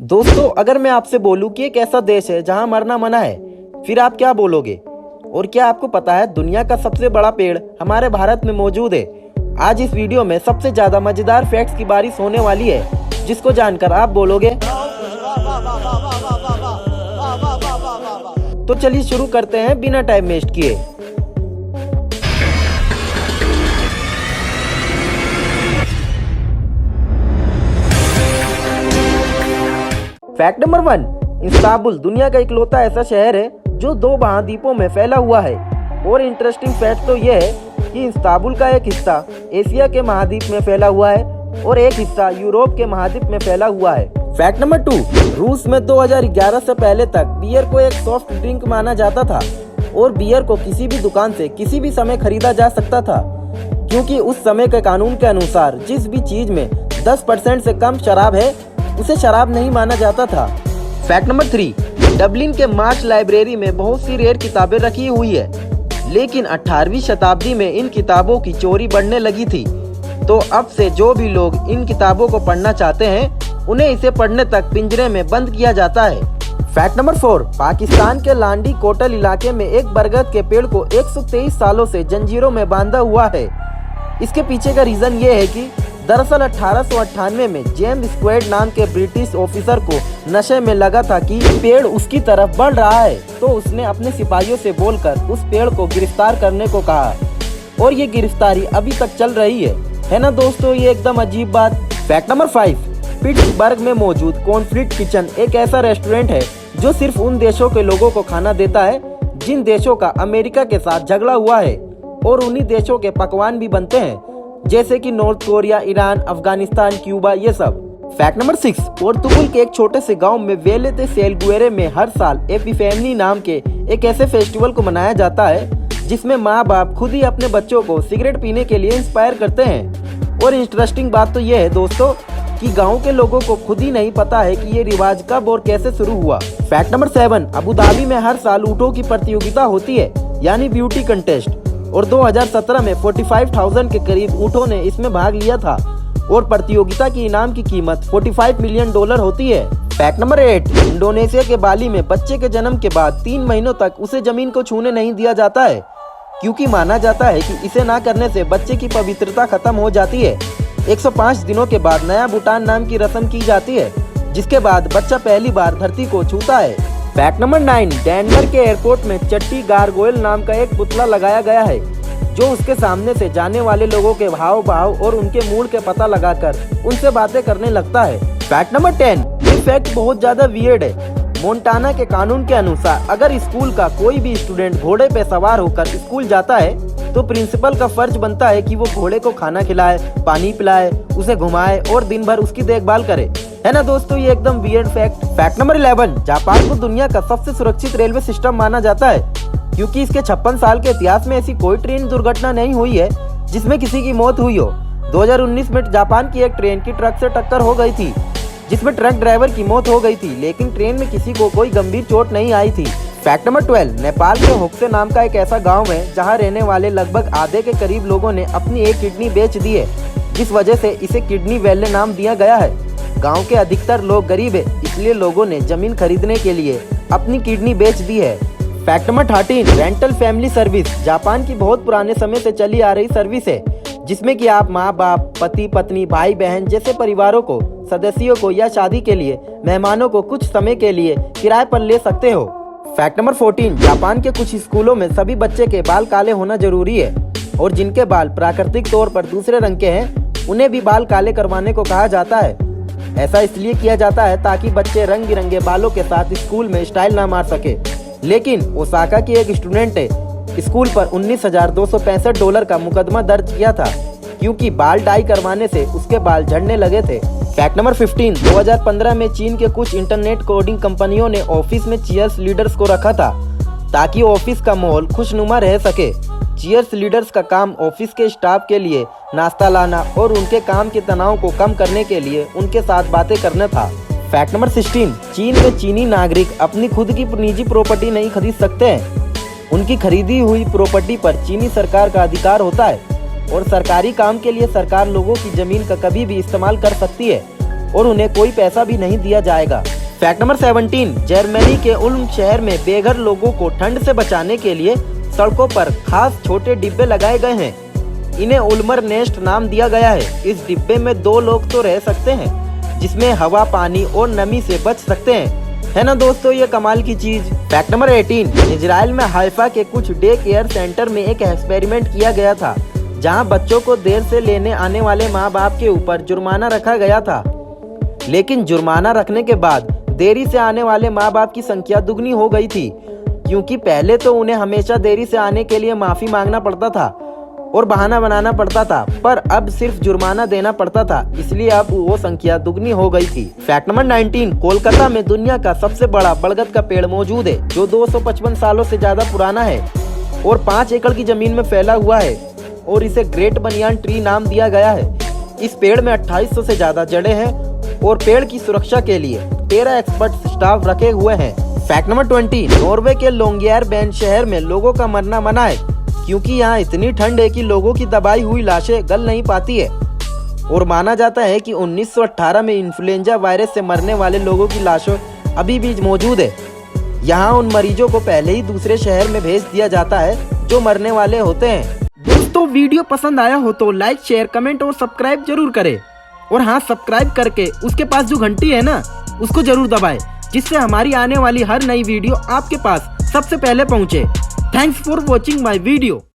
दोस्तों, अगर मैं आपसे बोलूं कि एक ऐसा देश है जहां मरना मना है, फिर आप क्या बोलोगे? और क्या आपको पता है दुनिया का सबसे बड़ा पेड़ हमारे भारत में मौजूद है? आज इस वीडियो में सबसे ज्यादा मजेदार फैक्ट्स की बारिश होने वाली है, जिसको जानकर आप बोलोगे। तो चलिए शुरू करते हैं बिना टाइम वेस्ट किए। फैक्ट नंबर 1, इस्तांबुल दुनिया का इकलौता ऐसा शहर है जो 2 महाद्वीपों में फैला हुआ है। और इंटरेस्टिंग फैक्ट तो यह है कि इस्तांबुल का एक हिस्सा एशिया के महाद्वीप में फैला हुआ है और एक हिस्सा यूरोप के महाद्वीप में फैला हुआ है। फैक्ट नंबर 2, रूस में 2011 से पहले तक बियर को एक सॉफ्ट ड्रिंक माना जाता था और बियर को किसी भी दुकान से किसी भी समय खरीदा जा सकता था, क्योंकि उस समय के कानून के अनुसार जिस भी चीज में 10% से कम शराब है उसे शराब नहीं माना जाता था। फैक्ट नंबर 3, डबलिन के मार्च लाइब्रेरी में बहुत सी रेयर किताबें रखी हुई है, लेकिन 18वीं शताब्दी में इन किताबों की चोरी बढ़ने लगी थी। तो अब से जो भी लोग इन किताबों को पढ़ना चाहते हैं उन्हें इसे पढ़ने तक पिंजरे में बंद किया जाता है। फैक्ट नंबर 4, पाकिस्तान के लांडी कोटल इलाके में एक बरगद के पेड़ को 123 सालों से जंजीरों में बांधा हुआ है। इसके पीछे का रीजन ये है कि दरअसल 1898 में जेम्स स्क्वेड नाम के ब्रिटिश ऑफिसर को नशे में लगा था कि पेड़ उसकी तरफ बढ़ रहा है, तो उसने अपने सिपाहियों से बोलकर उस पेड़ को गिरफ्तार करने को कहा और ये गिरफ्तारी अभी तक चल रही है ना दोस्तों, ये एकदम अजीब बात। फैक्ट नंबर 5, पिट्सबर्ग में मौजूद कॉन्फ्लिक्ट किचन एक ऐसा रेस्टोरेंट है जो सिर्फ उन देशों के लोगों को खाना देता है जिन देशों का अमेरिका के साथ झगड़ा हुआ है, और उन्हीं देशों के पकवान भी बनते हैं, जैसे कि north Korea, Iran, Afghanistan, Cuba, ये सब। फैक्ट नंबर 6, पोर्तुगल के एक छोटे से गांव में वेले दे सेलगुएरे में हर साल एपिफेनी नाम के एक ऐसे फेस्टिवल को मनाया जाता है जिसमें माँ बाप खुद ही अपने बच्चों को सिगरेट पीने के लिए इंस्पायर करते हैं। और इंटरेस्टिंग बात तो ये है दोस्तों कि गांव के लोगों को खुद ही नहीं पता है कि ये रिवाज कब और कैसे शुरू हुआ। फैक्ट नंबर 7, अबू धाबी में हर साल ऊँटों की प्रतियोगिता होती है, यानी ब्यूटी कंटेस्ट, और 2017 में 45,000 के करीब ऊँटों ने इसमें भाग लिया था और प्रतियोगिता की इनाम की कीमत $45 मिलियन होती है। फैक्ट नंबर 8, इंडोनेशिया के बाली में बच्चे के जन्म के बाद 3 महीनों तक उसे जमीन को छूने नहीं दिया जाता है, क्योंकि माना जाता है कि इसे ना करने से बच्चे की पवित्रता खत्म हो जाती है। 105 दिनों के बाद नया भूटान नाम की रस्म की जाती है, जिसके बाद बच्चा पहली बार धरती को छूता है। फैक्ट नंबर 9, डेनवर के एयरपोर्ट में चट्टी गारगोयल नाम का एक पुतला लगाया गया है जो उसके सामने से जाने वाले लोगों के हाव भाव और उनके मूड के पता लगाकर उनसे बातें करने लगता है। फैक्ट नंबर 10, ये फैक्ट बहुत ज्यादा वियर्ड है। मोन्टाना के कानून के अनुसार अगर स्कूल का कोई भी स्टूडेंट घोड़े पे सवार होकर स्कूल जाता है तो प्रिंसिपल का फर्ज बनता है कि वो घोड़े को खाना खिलाए, पानी पिलाए, उसे घुमाए और दिन भर उसकी देखभाल करे, है ना दोस्तों, ये एकदम weird fact. Fact number 11, Japan को दुनिया का सबसे सुरक्षित रेलवे सिस्टम माना जाता है, क्योंकि इसके 56 साल के इतिहास में ऐसी कोई ट्रेन दुर्घटना नहीं हुई है जिसमें किसी की मौत हुई हो। 2019 में जापान की एक ट्रेन की ट्रक से टक्कर हो गई थी, जिसमें ट्रक ड्राइवर की मौत हो गई थी, लेकिन ट्रेन में किसी को कोई गंभीर चोट नहीं आई थी। फैक्ट नंबर 12, नेपाल के होक्से नाम का एक ऐसा गांव है जहां रहने वाले लगभग आधे के करीब लोगों ने अपनी एक किडनी बेच दी है, जिस वजह से इसे किडनी वैले नाम दिया गया है। गांव के अधिकतर लोग गरीब है, इसलिए लोगों ने जमीन खरीदने के लिए अपनी किडनी बेच दी है। Fact number 13, rental family service Japan की बहुत पुराने समय से चली आ रही सर्विस है, जिसमें कि आप माँ बाप, पति पत्नी, भाई बहन जैसे परिवारों को, सदस्यों को या शादी के लिए मेहमानों को कुछ समय के लिए किराए पर ले सकते हो। फैक्ट नंबर 14, जापान के कुछ स्कूलों में सभी बच्चे के बाल काले होना जरूरी है, और जिनके बाल प्राकृतिक तौर पर दूसरे रंग के हैं उन्हें भी बाल काले करवाने को कहा जाता है। ऐसा इसलिए किया जाता है ताकि बच्चे रंग बिरंगे बालों के साथ स्कूल में स्टाइल ना मार सके। लेकिन ओसाका की एक स्टूडेंट ने स्कूल पर $19,265 का मुकदमा दर्ज किया था, क्योंकि बाल डाई करवाने से उसके बाल झड़ने लगे थे। फैक्ट नंबर 15, 2015 में चीन के कुछ इंटरनेट कोडिंग कंपनियों ने ऑफिस में चीयर्स लीडर्स को रखा था ताकि ऑफिस का माहौल खुशनुमा रह सके। चीयर्स लीडर्स का काम ऑफिस के स्टाफ के लिए नाश्ता लाना और उनके काम के तनाव को कम करने के लिए उनके साथ बातें करना था। फैक्ट नंबर 16, चीन में चीनी नागरिक अपनी खुद की निजी प्रॉपर्टी नहीं खरीद सकते हैं। उनकी खरीदी हुई प्रॉपर्टी पर चीनी सरकार का अधिकार होता है और सरकारी काम के लिए सरकार लोगों की जमीन का कभी भी इस्तेमाल कर सकती है। और उन्हें कोई पैसा भी नहीं दिया जाएगा। फैक्ट नंबर 17, जर्मनी के उल्म शहर में बेघर लोगों को ठंड से बचाने के लिए सड़कों पर खास छोटे डिब्बे लगाए गए हैं। इन्हें उल्मर नेस्ट नाम दिया गया है। इस डिब्बे में 2 लोग तो रह सकते हैं, जिसमें हवा, पानी और नमी से बच सकते हैं। है ना दोस्तों ये कमाल की चीज। फैक्ट नंबर 18, इजराइल में हाइफा के कुछ डे केयर सेंटर में एक एक्सपेरिमेंट किया गया था, जहां बच्चों को देर से लेने आने वाले माँ बाप के ऊपर जुर्माना रखा गया था। लेकिन जुर्माना रखने के बाद देरी से आने वाले माँ बाप की संख्या दुगनी हो गई थी, क्योंकि पहले तो उन्हें हमेशा देरी से आने के लिए माफी मांगना पड़ता था और बहाना बनाना पड़ता था, पर अब सिर्फ जुर्माना देना पड़ता था, इसलिए अब वो संख्या दुगनी हो गई थी। फैक्ट नंबर 19, कोलकाता में दुनिया का सबसे बड़ा बरगद का पेड़ मौजूद है, जो 255 सालों से ज्यादा पुराना है और 5 एकड़ की जमीन में फैला हुआ है और इसे ग्रेट बनियान ट्री नाम दिया गया है। इस पेड़ में 2800 से ज्यादा जड़ें हैं और पेड़ की सुरक्षा के लिए 13 एक्सपर्ट स्टाफ रखे हुए हैं। फैक्ट नंबर 20, नॉर्वे के लोंगियरबैन शहर में लोगों का मरना मना है, क्योंकि यहाँ इतनी ठंड है कि लोगों की दबाई हुई लाशें गल नहीं पाती है और माना जाता है कि 1918 में इन्फ्लुएंजा वायरस से मरने वाले लोगों की लाशें अभी भी मौजूद है। यहाँ उन मरीजों को पहले ही दूसरे शहर में भेज दिया जाता है जो मरने वाले होते हैं। दोस्तों वीडियो पसंद आया हो तो लाइक, शेयर, कमेंट और सब्सक्राइब जरूर करें। और हाँ, सब्सक्राइब करके उसके पास जो घंटी है ना, उसको जरूर दबाएं, जिससे हमारी आने वाली हर नई वीडियो आपके पास सबसे पहले पहुंचे। Thanks for watching my video.